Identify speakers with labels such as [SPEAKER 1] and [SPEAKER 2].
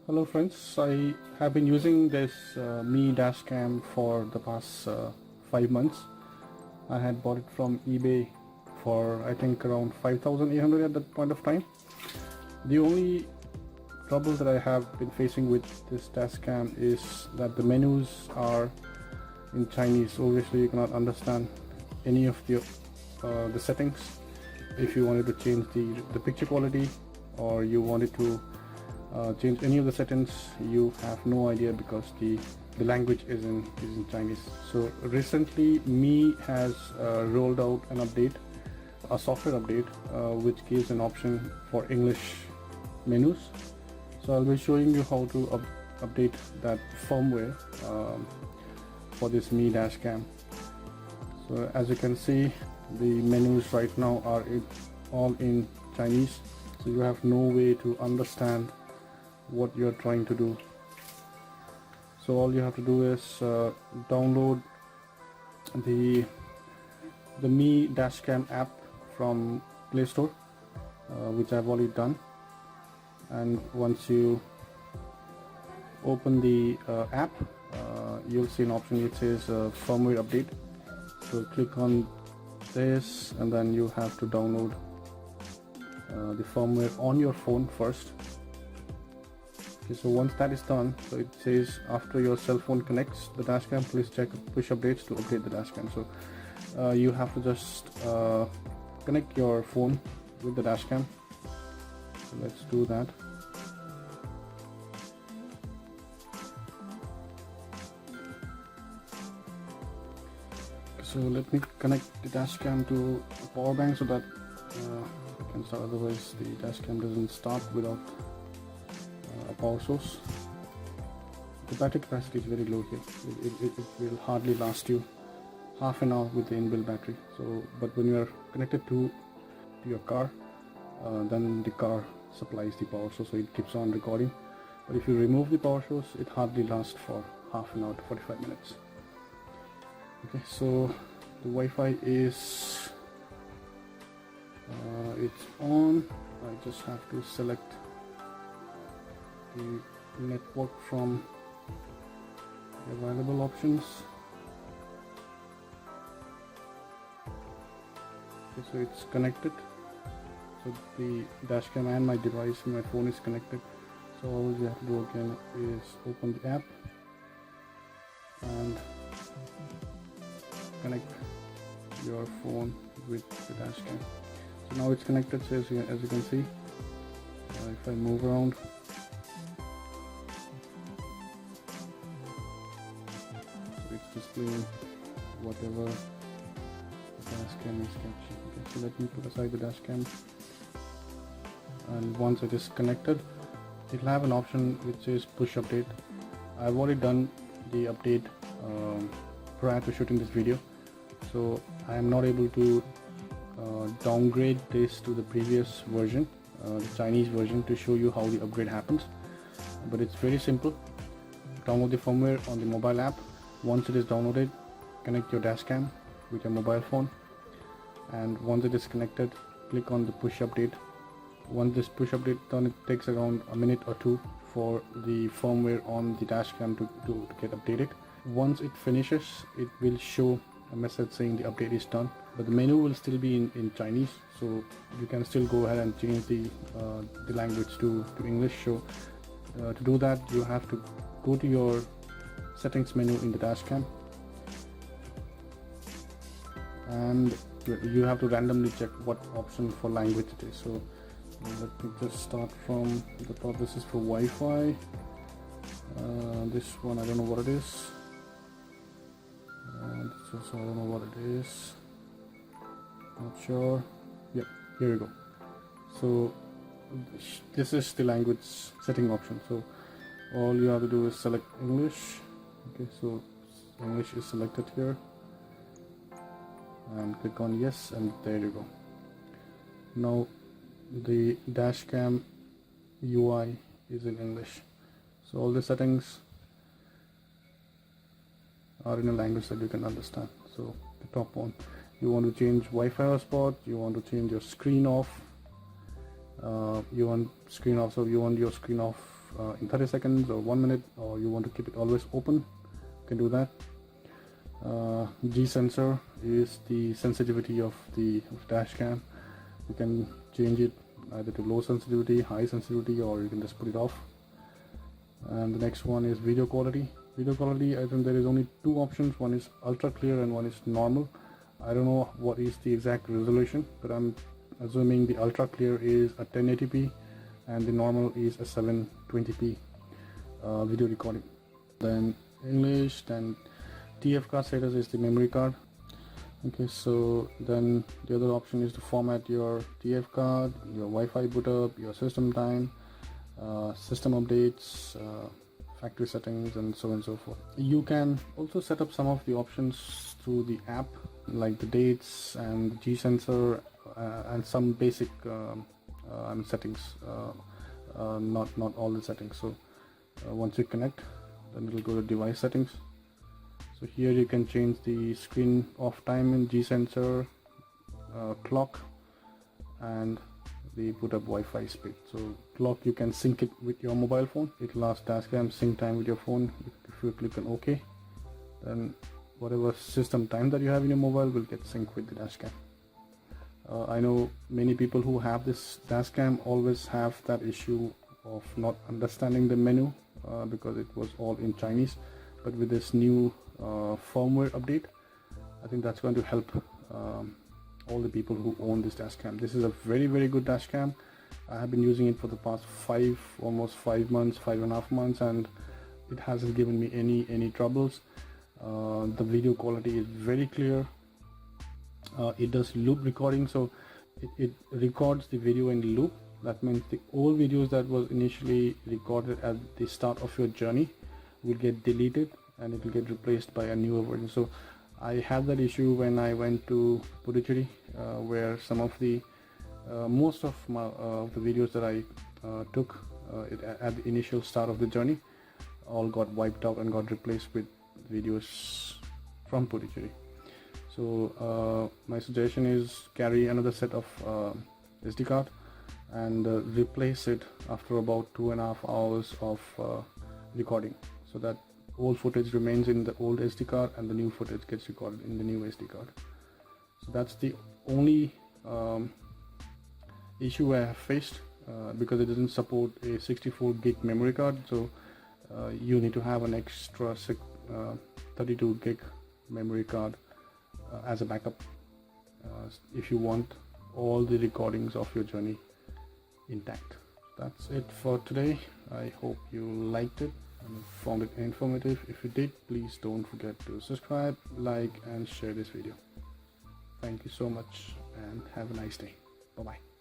[SPEAKER 1] Hello friends, I have been using this Mi Dashcam for the past 5 months. I had bought it from eBay for I think around 5,800 at that point of time. The only trouble that I have been facing with this Dashcam is that the menus are in Chinese. Obviously you cannot understand any of the settings. If you wanted to change the picture quality, or you wanted to change any of the settings, you have no idea because the language is in Chinese. So recently Mi has rolled out an update, a software update, which gives an option for English menus. So I'll be showing you how to update that firmware for this Mi Dashcam. So as you can see, the menus right now are all in Chinese, so you have no way to understand what you're trying to do. So all you have to do is download the Mi Dashcam app from Play Store, which I've already done. And once you open the app, you'll see an option which says firmware update. So click on this, and then you have to download the firmware on your phone first. Okay, so once that is done, so it says after your cell phone connects the Dashcam, please check push updates to update the Dashcam. So you have to just connect your phone with the Dashcam. So let's do that. So let me connect the Dashcam to the power bank so that it can start, otherwise the Dashcam doesn't start without a power source. The battery capacity is very low here. It will hardly last you half an hour with the inbuilt battery. So, but when you are connected to your car, then the car supplies the power source, so it keeps on recording. But if you remove the power source, it hardly lasts for half an hour to 45 minutes. Okay, so the Wi-Fi is it's on. I just have to select the network from the available options. Okay, so it's connected. So the Dashcam and my device, my phone is connected. So all you have to do again is open the app and connect your phone with the Dashcam. So now it's connected. So as you can see, if I move around, it's displaying whatever the Dashcam is capturing. Okay, so let me put aside the Dashcam, and once it is connected, it'll have an option which says push update. I've already done the update prior to shooting this video, so I am not able to downgrade this to the previous version, the Chinese version, to show you how the upgrade happens. But it's very simple. Download the firmware on the mobile app. Once it is downloaded, connect your Dashcam with your mobile phone, and once it is connected, click on the push update. Once this push update done, it takes around a minute or two for the firmware on the Dashcam to get updated. Once it finishes, it will show a message saying the update is done, but the menu will still be in Chinese, so you can still go ahead and change the language to English. So to do that, you have to go to your settings menu in the Dashcam, and you have to randomly check what option for language it is. So let me just start from the top. This is for Wi-Fi. This one I don't know what it is. This also I don't know what it is. Not sure. Yep, here we go. So this is the language setting option. So all you have to do is select English. Okay, so English is selected here, and click on yes, and there you go. Now the Dashcam UI is in English, so all the settings are in a language that you can understand. So the top one, you want to change Wi-Fi hotspot, you want to change your screen off, you want screen off, so you want your screen off in 30 seconds or 1 minute, or you want to keep it always open, you can do that. G sensor is the sensitivity of the dash cam. You can change it either to low sensitivity, high sensitivity, or you can just put it off. And the next one is video quality. Video quality, I think there is only two options. One is ultra clear and one is normal. I don't know what is the exact resolution, but I'm assuming the ultra clear is a 1080p and the normal is a 720p video recording. Then English, then TF card status is the memory card. Okay, so then the other option is to format your TF card, your Wi-Fi boot up, your system time, system updates, factory settings, and so on and so forth. You can also set up some of the options through the app, like the dates and G sensor and some basic settings, not all the settings. So once you connect, then it will go to device settings. So here you can change the screen off time in G sensor, clock, and the boot up Wi-Fi speed. So clock, you can sync it with your mobile phone. It will ask Dashcam sync time with your phone. If you click on OK, then whatever system time that you have in your mobile will get synced with the Dashcam. I know many people who have this Dashcam always have that issue of not understanding the menu because it was all in Chinese. But with this new firmware update, I think that's going to help all the people who own this Dashcam. This is a very good Dashcam. I have been using it for the past almost 5 months, 5.5 months, and it hasn't given me any troubles. The video quality is very clear. It does loop recording, so it records the video in loop. That means the old videos that was initially recorded at the start of your journey will get deleted and it will get replaced by a newer version. So I had that issue when I went to Puducherry, where some of the most of the videos that I took at the initial start of the journey all got wiped out and got replaced with videos from Puducherry. So my suggestion is carry another set of SD card and replace it after about 2.5 hours of recording, so that old footage remains in the old SD card and the new footage gets recorded in the new SD card. So that's the only issue I have faced because it doesn't support a 64 gig memory card. So you need to have an extra 32 gig memory card as a backup if you want all the recordings of your journey intact. That's it for today. I hope you liked it and found it informative. If you did, please don't forget to subscribe, like, and share this video. Thank you so much and have a nice day. Bye bye.